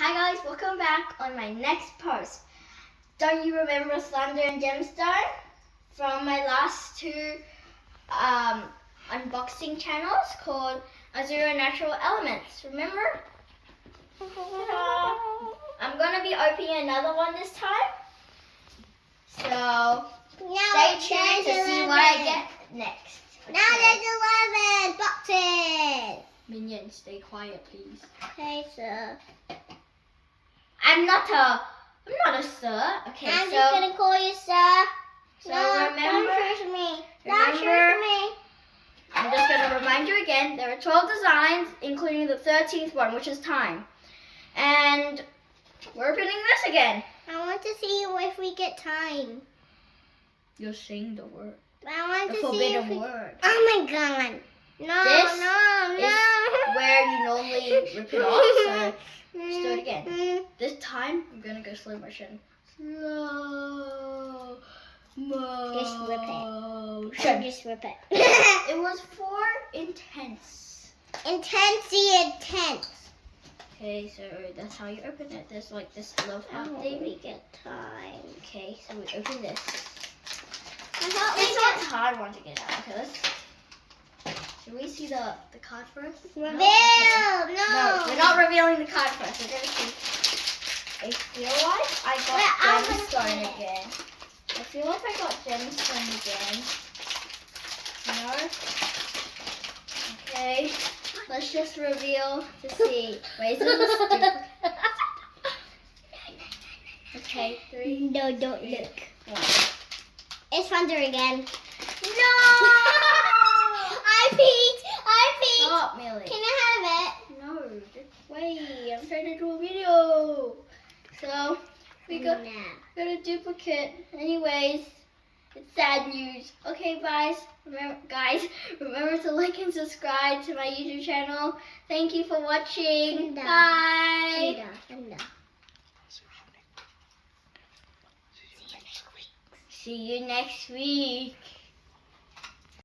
Hi guys, welcome back on my next post. Don't you remember Thunder and Gemstone from my last two unboxing channels called Azura Natural Elements? Remember? I'm going to be opening another one this time. So stay tuned to see what I get next. Okay. Now there's 11 boxes. Minions, stay quiet please. Okay, sir. I'm not a sir. Okay, I'm just gonna call you sir. So no, remember, don't shush me. Don't shush me. I'm just gonna remind you again. There are 12 designs, including the 13th one, which is time. And we're opening this again. I want to see if we get time. You're saying the word. I want The to see forbidden if we... word. Oh my god. No, This no, is no. where you normally rip it off. So let's do it again. This time I'm gonna go slow motion. Slow Just rip it. motion. Just rip it. It was for intense. Intense. Okay, so that's how you open it. There's like this love heart Oh, thing. we get time. Okay, so we open this. I thought This one's a hard one to get out. Okay, let's. Should we see the card first? Reveal! No, we're not revealing the card first. We're gonna see. I feel like I got gemstone again. I feel like I got gemstone again. No? Okay. Let's just reveal to see. Wait, is this a stupid? Okay, 3. No, don't 2, look. 1. It's Thunder again. No! I peeked. Stop, Millie. Can I have it? No, just wait. I'm trying to do a video. So, we got a duplicate. Anyways, it's sad news. Okay, guys. Remember to like and subscribe to my YouTube channel. Thank you for watching. Bye. See you next week.